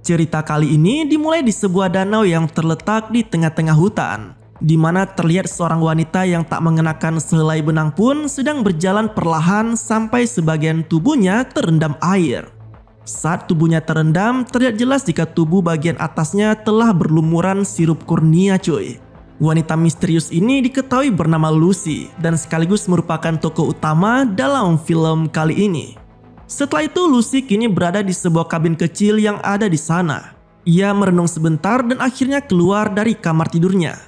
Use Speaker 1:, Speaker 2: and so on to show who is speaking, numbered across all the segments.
Speaker 1: Cerita kali ini dimulai di sebuah danau yang terletak di tengah-tengah hutan, di mana terlihat seorang wanita yang tak mengenakan sehelai benang pun sedang berjalan perlahan sampai sebagian tubuhnya terendam air. Saat tubuhnya terendam, terlihat jelas jika tubuh bagian atasnya telah berlumuran sirup kurnia cuy. Wanita misterius ini diketahui bernama Lucy dan sekaligus merupakan tokoh utama dalam film kali ini. Setelah itu Lucy kini berada di sebuah kabin kecil yang ada di sana. Ia merenung sebentar dan akhirnya keluar dari kamar tidurnya.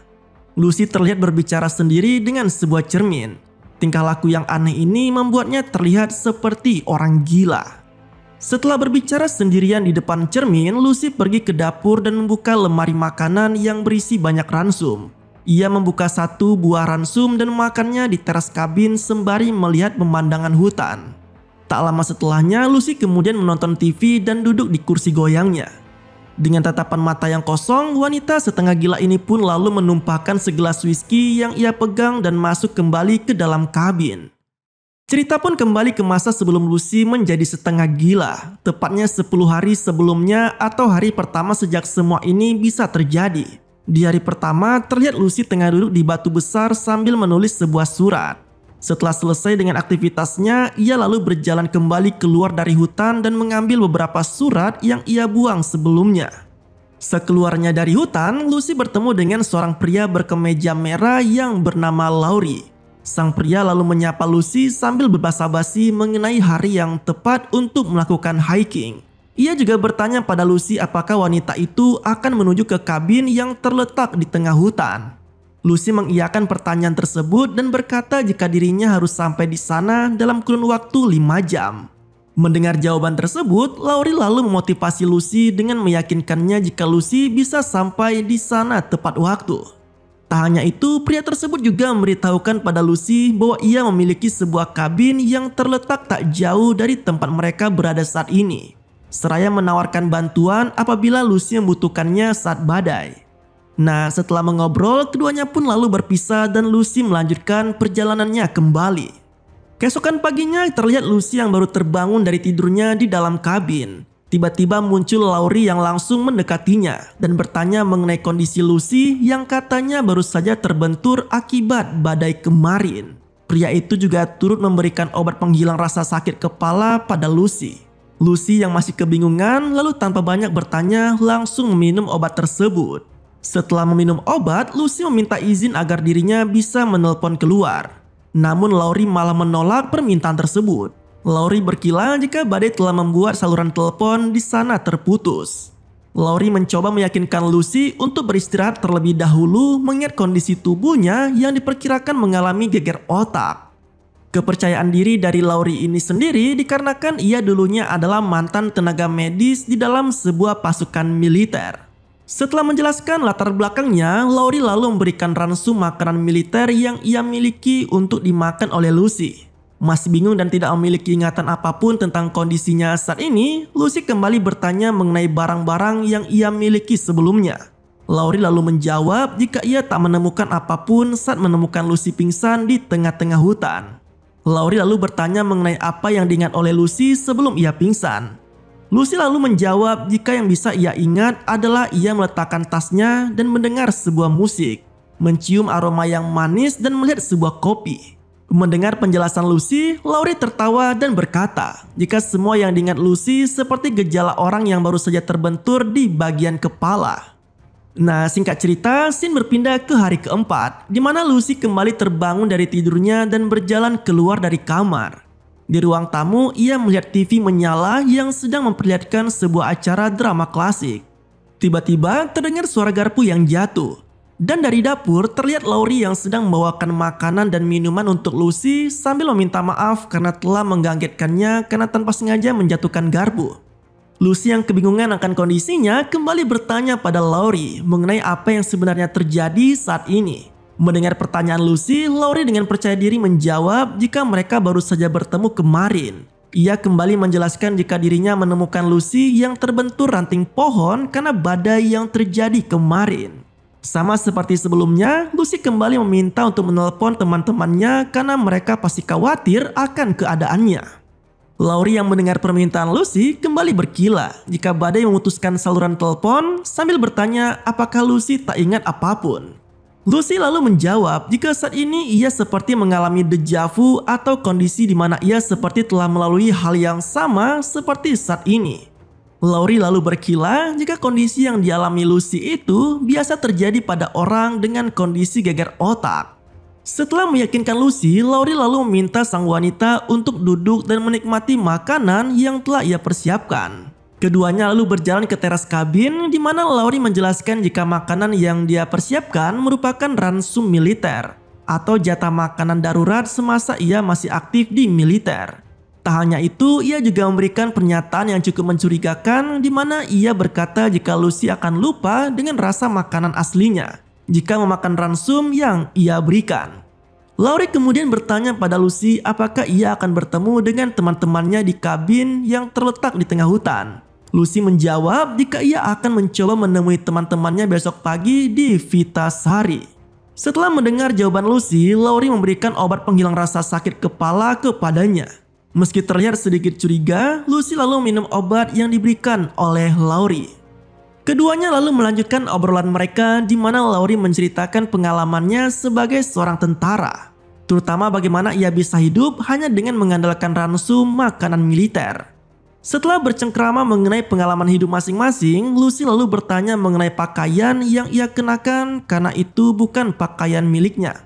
Speaker 1: Lucy terlihat berbicara sendiri dengan sebuah cermin. Tingkah laku yang aneh ini membuatnya terlihat seperti orang gila. Setelah berbicara sendirian di depan cermin, Lucy pergi ke dapur dan membuka lemari makanan yang berisi banyak ransum. Ia membuka satu buah ransum dan memakannya di teras kabin sembari melihat pemandangan hutan. Tak lama setelahnya, Lucy kemudian menonton TV dan duduk di kursi goyangnya. Dengan tatapan mata yang kosong, wanita setengah gila ini pun lalu menumpahkan segelas whisky yang ia pegang dan masuk kembali ke dalam kabin. Cerita pun kembali ke masa sebelum Lucy menjadi setengah gila, tepatnya 10 hari sebelumnya atau hari pertama sejak semua ini bisa terjadi. Di hari pertama, terlihat Lucy tengah duduk di batu besar sambil menulis sebuah surat. Setelah selesai dengan aktivitasnya, ia lalu berjalan kembali keluar dari hutan dan mengambil beberapa surat yang ia buang sebelumnya. Sekeluarnya dari hutan, Lucy bertemu dengan seorang pria berkemeja merah yang bernama Laurie. Sang pria lalu menyapa Lucy sambil berbasa-basi mengenai hari yang tepat untuk melakukan hiking. Ia juga bertanya pada Lucy apakah wanita itu akan menuju ke kabin yang terletak di tengah hutan. Lucy mengiyakan pertanyaan tersebut dan berkata jika dirinya harus sampai di sana dalam kurun waktu 5 jam. Mendengar jawaban tersebut, Laurie lalu memotivasi Lucy dengan meyakinkannya jika Lucy bisa sampai di sana tepat waktu. Tak hanya itu, pria tersebut juga memberitahukan pada Lucy bahwa ia memiliki sebuah kabin yang terletak tak jauh dari tempat mereka berada saat ini. Seraya menawarkan bantuan apabila Lucy membutuhkannya saat badai. Nah, setelah mengobrol, keduanya pun lalu berpisah dan Lucy melanjutkan perjalanannya kembali. Keesokan paginya terlihat Lucy yang baru terbangun dari tidurnya di dalam kabin. Tiba-tiba muncul Laurie yang langsung mendekatinya dan bertanya mengenai kondisi Lucy yang katanya baru saja terbentur akibat badai kemarin. Pria itu juga turut memberikan obat penghilang rasa sakit kepala pada Lucy. Lucy yang masih kebingungan lalu tanpa banyak bertanya langsung meminum obat tersebut. Setelah meminum obat, Lucy meminta izin agar dirinya bisa menelpon keluar. Namun Laurie malah menolak permintaan tersebut. Laurie berkilah jika badai telah membuat saluran telepon di sana terputus. Laurie mencoba meyakinkan Lucy untuk beristirahat terlebih dahulu mengingat kondisi tubuhnya yang diperkirakan mengalami geger otak. Kepercayaan diri dari Laurie ini sendiri dikarenakan ia dulunya adalah mantan tenaga medis di dalam sebuah pasukan militer. Setelah menjelaskan latar belakangnya, Laurie lalu memberikan ransum makanan militer yang ia miliki untuk dimakan oleh Lucy. Masih bingung dan tidak memiliki ingatan apapun tentang kondisinya saat ini, Lucy kembali bertanya mengenai barang-barang yang ia miliki sebelumnya. Laurie lalu menjawab jika ia tak menemukan apapun saat menemukan Lucy pingsan di tengah-tengah hutan. Laurie lalu bertanya mengenai apa yang diingat oleh Lucy sebelum ia pingsan. Lucy lalu menjawab jika yang bisa ia ingat adalah ia meletakkan tasnya dan mendengar sebuah musik, mencium aroma yang manis dan melihat sebuah kopi. Mendengar penjelasan Lucy, Laurie tertawa dan berkata jika semua yang diingat Lucy seperti gejala orang yang baru saja terbentur di bagian kepala. Nah, singkat cerita, scene berpindah ke hari keempat, di mana Lucy kembali terbangun dari tidurnya dan berjalan keluar dari kamar. Di ruang tamu, ia melihat TV menyala yang sedang memperlihatkan sebuah acara drama klasik. Tiba-tiba terdengar suara garpu yang jatuh. Dan dari dapur terlihat Laurie yang sedang membawakan makanan dan minuman untuk Lucy sambil meminta maaf karena telah mengganggetkannya karena tanpa sengaja menjatuhkan garpu. Lucy yang kebingungan akan kondisinya kembali bertanya pada Laurie mengenai apa yang sebenarnya terjadi saat ini. Mendengar pertanyaan Lucy, Laurie dengan percaya diri menjawab jika mereka baru saja bertemu kemarin. Ia kembali menjelaskan jika dirinya menemukan Lucy yang terbentur ranting pohon karena badai yang terjadi kemarin. Sama seperti sebelumnya, Lucy kembali meminta untuk menelpon teman-temannya karena mereka pasti khawatir akan keadaannya. Laurie yang mendengar permintaan Lucy kembali berkilah jika badai memutuskan saluran telepon sambil bertanya apakah Lucy tak ingat apapun. Lucy lalu menjawab jika saat ini ia seperti mengalami deja vu atau kondisi di mana ia seperti telah melalui hal yang sama seperti saat ini. Laurie lalu berkilah jika kondisi yang dialami Lucy itu biasa terjadi pada orang dengan kondisi geger otak. Setelah meyakinkan Lucy, Laurie lalu meminta sang wanita untuk duduk dan menikmati makanan yang telah ia persiapkan. Keduanya lalu berjalan ke teras kabin di mana Laurie menjelaskan jika makanan yang dia persiapkan merupakan ransum militer atau jatah makanan darurat semasa ia masih aktif di militer. Tak hanya itu, ia juga memberikan pernyataan yang cukup mencurigakan di mana ia berkata jika Lucy akan lupa dengan rasa makanan aslinya jika memakan ransum yang ia berikan. Laurie kemudian bertanya pada Lucy apakah ia akan bertemu dengan teman-temannya di kabin yang terletak di tengah hutan. Lucy menjawab jika ia akan mencoba menemui teman-temannya besok pagi di Vitasari. Setelah mendengar jawaban Lucy, Laurie memberikan obat penghilang rasa sakit kepala kepadanya. Meski terlihat sedikit curiga, Lucy lalu minum obat yang diberikan oleh Laurie. Keduanya lalu melanjutkan obrolan mereka di mana Laurie menceritakan pengalamannya sebagai seorang tentara, terutama bagaimana ia bisa hidup hanya dengan mengandalkan ransum makanan militer. Setelah bercengkrama mengenai pengalaman hidup masing-masing, Lucy lalu bertanya mengenai pakaian yang ia kenakan karena itu bukan pakaian miliknya.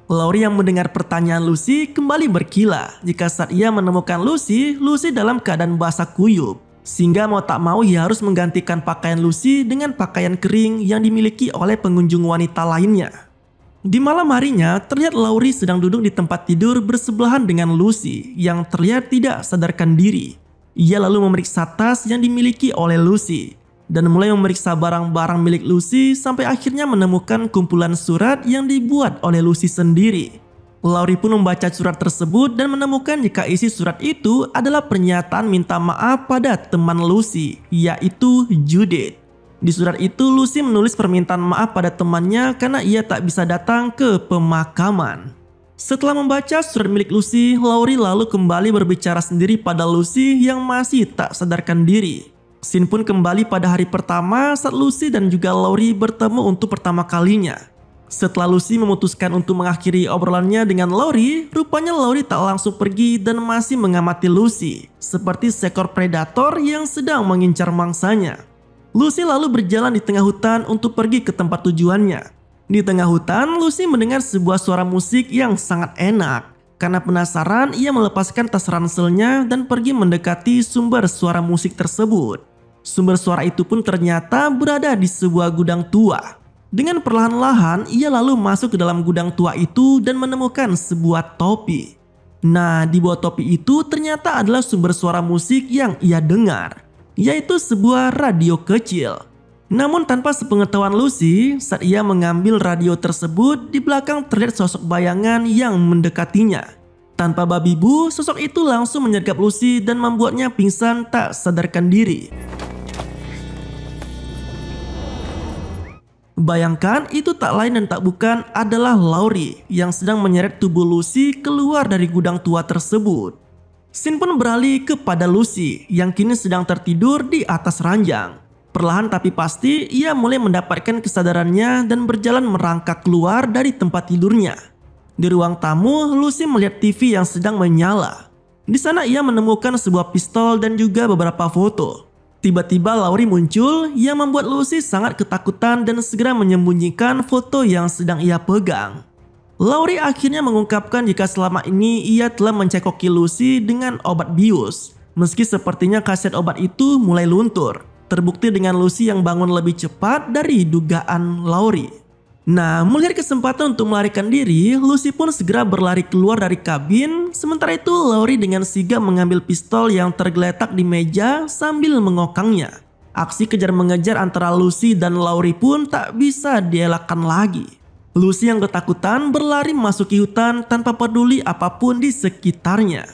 Speaker 1: Laurie yang mendengar pertanyaan Lucy kembali berkilah jika saat ia menemukan Lucy dalam keadaan basah kuyup. Sehingga mau tak mau ia harus menggantikan pakaian Lucy dengan pakaian kering yang dimiliki oleh pengunjung wanita lainnya. Di malam harinya, terlihat Laurie sedang duduk di tempat tidur bersebelahan dengan Lucy yang terlihat tidak sadarkan diri. Ia lalu memeriksa tas yang dimiliki oleh Lucy dan mulai memeriksa barang-barang milik Lucy sampai akhirnya menemukan kumpulan surat yang dibuat oleh Lucy sendiri. Laurie pun membaca surat tersebut dan menemukan jika isi surat itu adalah pernyataan minta maaf pada teman Lucy, yaitu Judith. Di surat itu Lucy menulis permintaan maaf pada temannya karena ia tak bisa datang ke pemakaman. Setelah membaca surat milik Lucy, Laurie lalu kembali berbicara sendiri pada Lucy yang masih tak sadarkan diri. Scene pun kembali pada hari pertama saat Lucy dan juga Laurie bertemu untuk pertama kalinya. Setelah Lucy memutuskan untuk mengakhiri obrolannya dengan Laurie, rupanya Laurie tak langsung pergi dan masih mengamati Lucy seperti seekor predator yang sedang mengincar mangsanya. Lucy lalu berjalan di tengah hutan untuk pergi ke tempat tujuannya. Di tengah hutan, Lucy mendengar sebuah suara musik yang sangat enak. Karena penasaran, ia melepaskan tas ranselnya dan pergi mendekati sumber suara musik tersebut. Sumber suara itu pun ternyata berada di sebuah gudang tua. Dengan perlahan-lahan, ia lalu masuk ke dalam gudang tua itu dan menemukan sebuah topi. Nah, di bawah topi itu ternyata adalah sumber suara musik yang ia dengar, yaitu sebuah radio kecil. Namun tanpa sepengetahuan Lucy, saat ia mengambil radio tersebut, di belakang terlihat sosok bayangan yang mendekatinya. Tanpa babi bu, sosok itu langsung menyergap Lucy dan membuatnya pingsan tak sadarkan diri. Bayangkan itu tak lain dan tak bukan adalah Laurie yang sedang menyeret tubuh Lucy keluar dari gudang tua tersebut. Scene pun beralih kepada Lucy yang kini sedang tertidur di atas ranjang. Perlahan tapi pasti ia mulai mendapatkan kesadarannya dan berjalan merangkak keluar dari tempat tidurnya. Di ruang tamu, Lucy melihat TV yang sedang menyala. Di sana ia menemukan sebuah pistol dan juga beberapa foto. Tiba-tiba Laurie muncul yang membuat Lucy sangat ketakutan dan segera menyembunyikan foto yang sedang ia pegang. Laurie akhirnya mengungkapkan jika selama ini ia telah mencekoki Lucy dengan obat bius. Meski sepertinya kaset obat itu mulai luntur. Terbukti dengan Lucy yang bangun lebih cepat dari dugaan Laurie. Nah, melihat kesempatan untuk melarikan diri, Lucy pun segera berlari keluar dari kabin. Sementara itu Laurie dengan sigap mengambil pistol yang tergeletak di meja sambil mengokangnya. Aksi kejar-mengejar antara Lucy dan Laurie pun tak bisa dielakkan lagi. Lucy yang ketakutan berlari memasuki hutan tanpa peduli apapun di sekitarnya.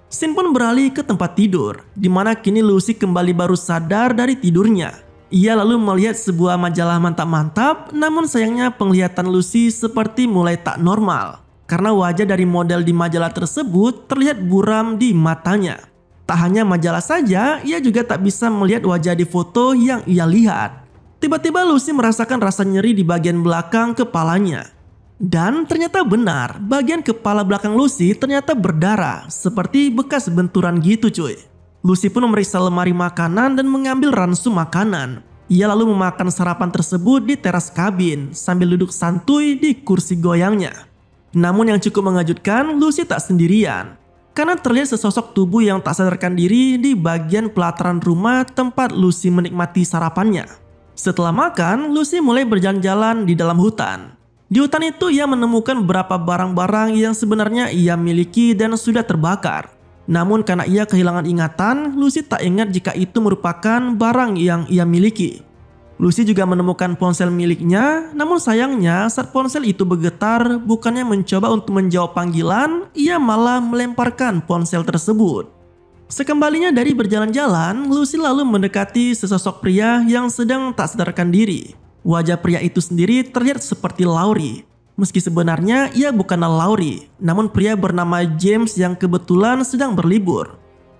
Speaker 1: Scene pun beralih ke tempat tidur, di mana kini Lucy kembali baru sadar dari tidurnya. Ia lalu melihat sebuah majalah mantap-mantap, namun sayangnya penglihatan Lucy seperti mulai tak normal. Karena wajah dari model di majalah tersebut terlihat buram di matanya. Tak hanya majalah saja, ia juga tak bisa melihat wajah di foto yang ia lihat. Tiba-tiba Lucy merasakan rasa nyeri di bagian belakang kepalanya. Dan ternyata benar, bagian kepala belakang Lucy ternyata berdarah, seperti bekas benturan gitu cuy. Lucy pun memeriksa lemari makanan dan mengambil ransum makanan. Ia lalu memakan sarapan tersebut di teras kabin sambil duduk santuy di kursi goyangnya. Namun yang cukup mengejutkan, Lucy tak sendirian. Karena terlihat sesosok tubuh yang tak sadarkan diri di bagian pelataran rumah tempat Lucy menikmati sarapannya. Setelah makan, Lucy mulai berjalan-jalan di dalam hutan. Di hutan itu ia menemukan beberapa barang-barang yang sebenarnya ia miliki dan sudah terbakar. Namun karena ia kehilangan ingatan, Lucy tak ingat jika itu merupakan barang yang ia miliki. Lucy juga menemukan ponsel miliknya, namun sayangnya saat ponsel itu bergetar, bukannya mencoba untuk menjawab panggilan, ia malah melemparkan ponsel tersebut. Sekembalinya dari berjalan-jalan, Lucy lalu mendekati sesosok pria yang sedang tak sadarkan diri. Wajah pria itu sendiri terlihat seperti Laurie. Meski sebenarnya ia bukanlah Laurie, namun pria bernama James yang kebetulan sedang berlibur.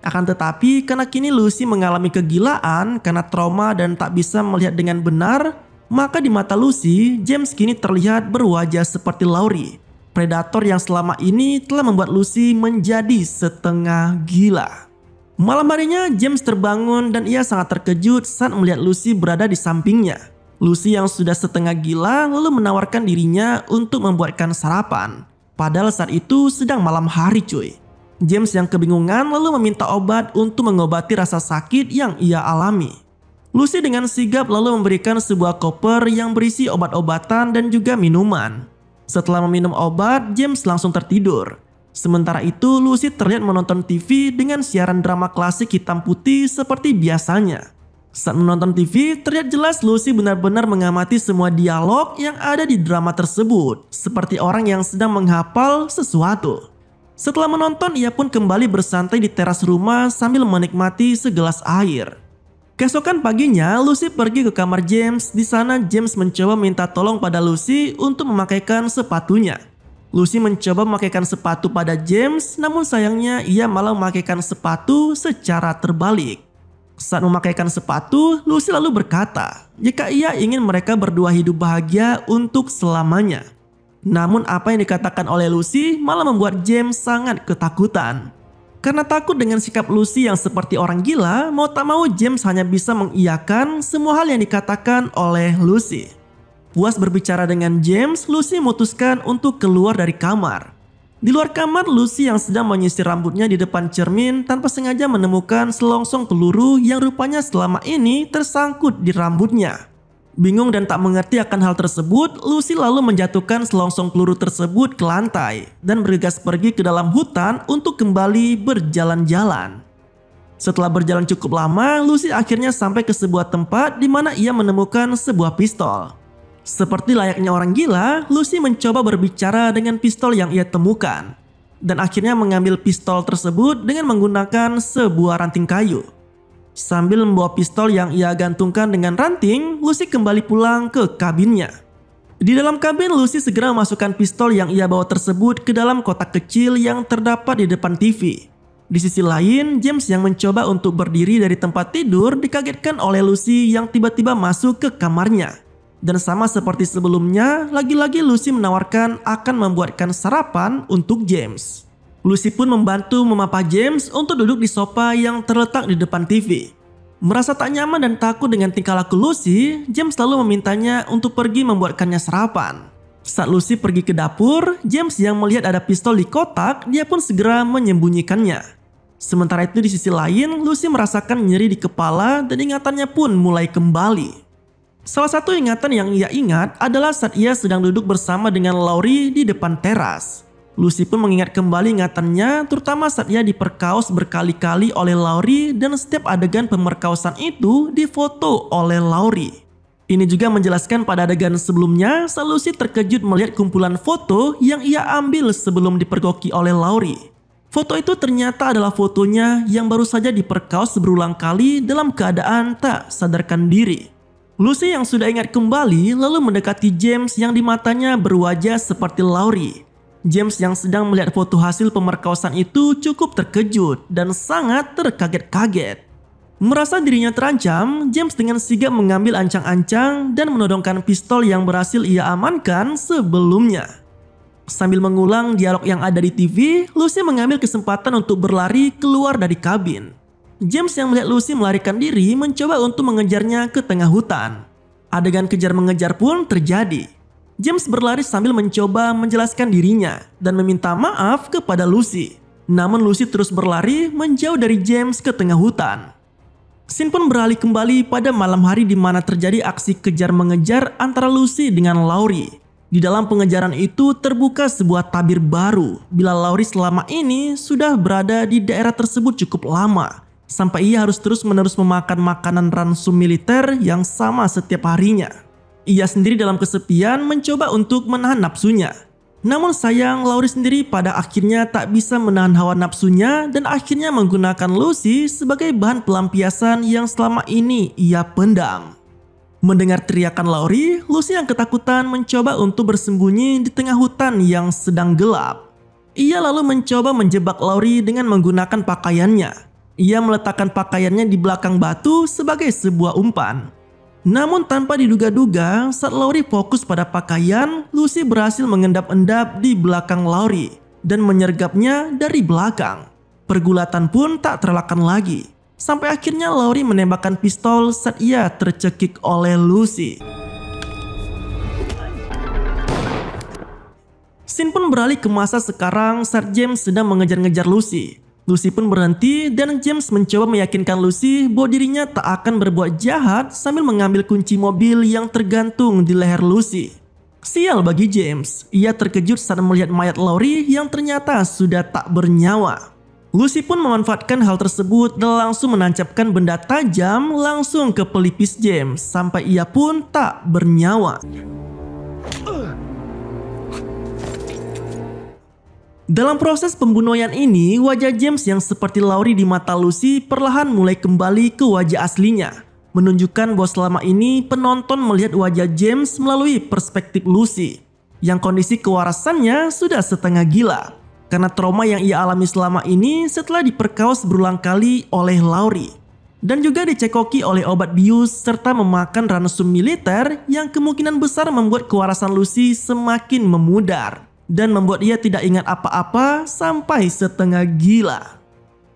Speaker 1: Akan tetapi karena kini Lucy mengalami kegilaan karena trauma dan tak bisa melihat dengan benar, maka di mata Lucy, James kini terlihat berwajah seperti Laurie. Predator yang selama ini telah membuat Lucy menjadi setengah gila. Malam harinya James terbangun dan ia sangat terkejut saat melihat Lucy berada di sampingnya. Lucy yang sudah setengah gila lalu menawarkan dirinya untuk membuatkan sarapan. Padahal saat itu sedang malam hari cuy. James yang kebingungan lalu meminta obat untuk mengobati rasa sakit yang ia alami. Lucy dengan sigap lalu memberikan sebuah koper yang berisi obat-obatan dan juga minuman. Setelah meminum obat, James langsung tertidur. Sementara itu Lucy terlihat menonton TV dengan siaran drama klasik hitam putih seperti biasanya. Saat menonton TV, terlihat jelas Lucy benar-benar mengamati semua dialog yang ada di drama tersebut, seperti orang yang sedang menghafal sesuatu. Setelah menonton, ia pun kembali bersantai di teras rumah sambil menikmati segelas air. Keesokan paginya, Lucy pergi ke kamar James. Di sana, James mencoba minta tolong pada Lucy untuk memakaikan sepatunya. Lucy mencoba memakaikan sepatu pada James, namun sayangnya ia malah memakaikan sepatu secara terbalik. Saat memakaikan sepatu, Lucy lalu berkata jika ia ingin mereka berdua hidup bahagia untuk selamanya. Namun apa yang dikatakan oleh Lucy malah membuat James sangat ketakutan. Karena takut dengan sikap Lucy yang seperti orang gila, mau tak mau James hanya bisa mengiyakan semua hal yang dikatakan oleh Lucy. Puas berbicara dengan James, Lucy memutuskan untuk keluar dari kamar. Di luar kamar, Lucy yang sedang menyisir rambutnya di depan cermin tanpa sengaja menemukan selongsong peluru yang rupanya selama ini tersangkut di rambutnya. Bingung dan tak mengerti akan hal tersebut, Lucy lalu menjatuhkan selongsong peluru tersebut ke lantai dan bergegas pergi ke dalam hutan untuk kembali berjalan-jalan. Setelah berjalan cukup lama, Lucy akhirnya sampai ke sebuah tempat di mana ia menemukan sebuah pistol. Seperti layaknya orang gila, Lucy mencoba berbicara dengan pistol yang ia temukan. Dan akhirnya mengambil pistol tersebut dengan menggunakan sebuah ranting kayu. Sambil membawa pistol yang ia gantungkan dengan ranting, Lucy kembali pulang ke kabinnya. Di dalam kabin, Lucy segera memasukkan pistol yang ia bawa tersebut ke dalam kotak kecil yang terdapat di depan TV. Di sisi lain, James yang mencoba untuk berdiri dari tempat tidur dikagetkan oleh Lucy yang tiba-tiba masuk ke kamarnya. Dan sama seperti sebelumnya, lagi-lagi Lucy menawarkan akan membuatkan sarapan untuk James. Lucy pun membantu memapa James untuk duduk di sofa yang terletak di depan TV. Merasa tak nyaman dan takut dengan tingkah laku Lucy, James lalu memintanya untuk pergi membuatkannya sarapan. Saat Lucy pergi ke dapur, James yang melihat ada pistol di kotak, dia pun segera menyembunyikannya. Sementara itu di sisi lain, Lucy merasakan nyeri di kepala dan ingatannya pun mulai kembali. Salah satu ingatan yang ia ingat adalah saat ia sedang duduk bersama dengan Laurie di depan teras. Lucy pun mengingat kembali ingatannya, terutama saat ia diperkaos berkali-kali oleh Laurie dan setiap adegan pemerkosaan itu difoto oleh Laurie. Ini juga menjelaskan pada adegan sebelumnya saat Lucy terkejut melihat kumpulan foto yang ia ambil sebelum dipergoki oleh Laurie. Foto itu ternyata adalah fotonya yang baru saja diperkaos berulang kali dalam keadaan tak sadarkan diri. Lucy yang sudah ingat kembali lalu mendekati James yang di matanya berwajah seperti Laurie. James yang sedang melihat foto hasil pemerkosaan itu cukup terkejut dan sangat terkaget-kaget. Merasa dirinya terancam, James dengan sigap mengambil ancang-ancang dan menodongkan pistol yang berhasil ia amankan sebelumnya. Sambil mengulang dialog yang ada di TV, Lucy mengambil kesempatan untuk berlari keluar dari kabin. James yang melihat Lucy melarikan diri mencoba untuk mengejarnya ke tengah hutan. Adegan kejar-mengejar pun terjadi. James berlari sambil mencoba menjelaskan dirinya dan meminta maaf kepada Lucy. Namun Lucy terus berlari menjauh dari James ke tengah hutan. Scene pun beralih kembali pada malam hari di mana terjadi aksi kejar-mengejar antara Lucy dengan Laurie. Di dalam pengejaran itu terbuka sebuah tabir baru bila Laurie selama ini sudah berada di daerah tersebut cukup lama, sampai ia harus terus-menerus memakan makanan ransum militer yang sama setiap harinya. Ia sendiri dalam kesepian mencoba untuk menahan nafsunya. Namun sayang, Laurie sendiri pada akhirnya tak bisa menahan hawa nafsunya dan akhirnya menggunakan Lucy sebagai bahan pelampiasan yang selama ini ia pendam. Mendengar teriakan Laurie, Lucy yang ketakutan mencoba untuk bersembunyi di tengah hutan yang sedang gelap. Ia lalu mencoba menjebak Laurie dengan menggunakan pakaiannya. Ia meletakkan pakaiannya di belakang batu sebagai sebuah umpan. Namun tanpa diduga-duga, saat Laurie fokus pada pakaian, Lucy berhasil mengendap-endap di belakang Laurie dan menyergapnya dari belakang. Pergulatan pun tak terelakkan lagi. Sampai akhirnya Laurie menembakkan pistol saat ia tercekik oleh Lucy. Scene pun beralih ke masa sekarang saat James sedang mengejar-ngejar Lucy. Lucy pun berhenti dan James mencoba meyakinkan Lucy bahwa dirinya tak akan berbuat jahat sambil mengambil kunci mobil yang tergantung di leher Lucy. Sial bagi James, ia terkejut saat melihat mayat Laurie yang ternyata sudah tak bernyawa. Lucy pun memanfaatkan hal tersebut dan langsung menancapkan benda tajam langsung ke pelipis James sampai ia pun tak bernyawa. Dalam proses pembunuhan ini, wajah James yang seperti Laurie di mata Lucy perlahan mulai kembali ke wajah aslinya, menunjukkan bahwa selama ini penonton melihat wajah James melalui perspektif Lucy, yang kondisi kewarasannya sudah setengah gila, karena trauma yang ia alami selama ini setelah diperkaos berulang kali oleh Laurie, dan juga dicekoki oleh obat bius serta memakan ransum militer yang kemungkinan besar membuat kewarasan Lucy semakin memudar dan membuat ia tidak ingat apa-apa sampai setengah gila.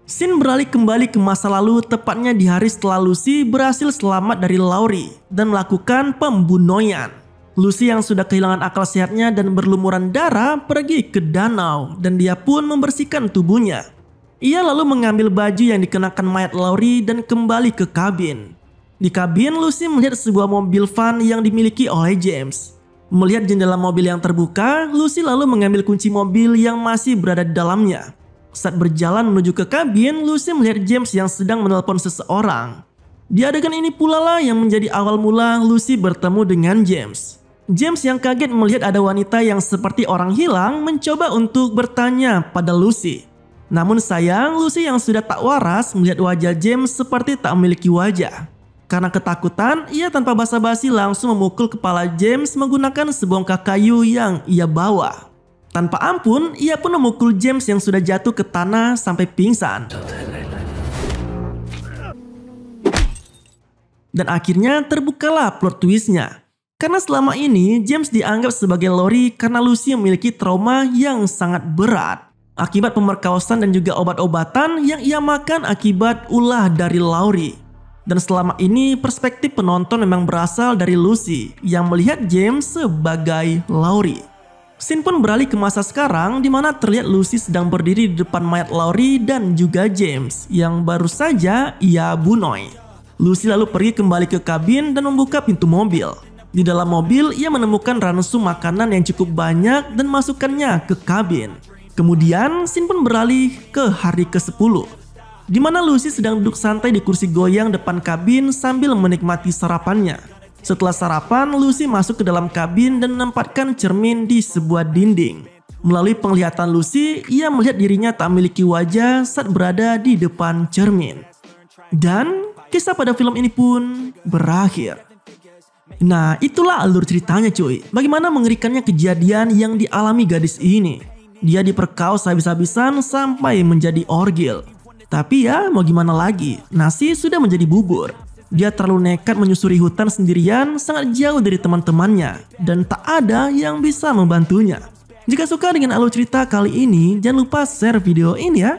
Speaker 1: Scene beralih kembali ke masa lalu, tepatnya di hari setelah Lucy berhasil selamat dari Laurie dan melakukan pembunuhan. Lucy yang sudah kehilangan akal sehatnya dan berlumuran darah pergi ke danau dan dia pun membersihkan tubuhnya. Ia lalu mengambil baju yang dikenakan mayat Laurie dan kembali ke kabin. Di kabin, Lucy melihat sebuah mobil van yang dimiliki oleh James. Melihat jendela mobil yang terbuka, Lucy lalu mengambil kunci mobil yang masih berada di dalamnya. Saat berjalan menuju ke kabin, Lucy melihat James yang sedang menelpon seseorang. Di adegan ini pula lah yang menjadi awal mula Lucy bertemu dengan James. James yang kaget melihat ada wanita yang seperti orang hilang mencoba untuk bertanya pada Lucy. Namun sayang, Lucy yang sudah tak waras melihat wajah James seperti tak memiliki wajah. Karena ketakutan, ia tanpa basa-basi langsung memukul kepala James menggunakan sebongkah kayu yang ia bawa. Tanpa ampun, ia pun memukul James yang sudah jatuh ke tanah sampai pingsan. Dan akhirnya terbukalah plot twistnya. Karena selama ini James dianggap sebagai Laurie karena Lucy memiliki trauma yang sangat berat akibat pemerkosaan dan juga obat-obatan yang ia makan akibat ulah dari Laurie. Dan selama ini perspektif penonton memang berasal dari Lucy yang melihat James sebagai Laurie. Scene pun beralih ke masa sekarang di mana terlihat Lucy sedang berdiri di depan mayat Laurie dan juga James yang baru saja ia bunuh. Lucy lalu pergi kembali ke kabin dan membuka pintu mobil. Di dalam mobil ia menemukan ransum makanan yang cukup banyak dan masukkannya ke kabin. Kemudian scene pun beralih ke hari ke-10. Di mana Lucy sedang duduk santai di kursi goyang depan kabin sambil menikmati sarapannya. Setelah sarapan, Lucy masuk ke dalam kabin dan menempatkan cermin di sebuah dinding. Melalui penglihatan Lucy, ia melihat dirinya tak memiliki wajah saat berada di depan cermin. Dan kisah pada film ini pun berakhir. Nah, itulah alur ceritanya cuy. Bagaimana mengerikannya kejadian yang dialami gadis ini. Dia diperkaos habis-habisan sampai menjadi orgil. Tapi ya mau gimana lagi, nasi sudah menjadi bubur. Dia terlalu nekat menyusuri hutan sendirian sangat jauh dari teman-temannya dan tak ada yang bisa membantunya. Jika suka dengan alur cerita kali ini, jangan lupa share video ini ya.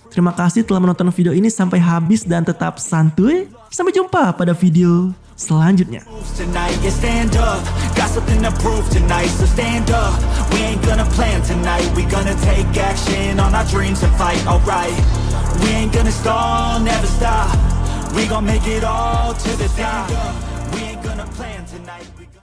Speaker 1: Terima kasih telah menonton video ini sampai habis dan tetap santuy. Sampai jumpa pada video selanjutnya.
Speaker 2: Tonight, yeah, stand up. Got something to prove tonight, so stand up. We ain't gonna plan tonight. We gonna take action on our dreams and fight, alright. We ain't gonna stall, never stop. We gon' make it all to the top. We ain't gonna plan tonight.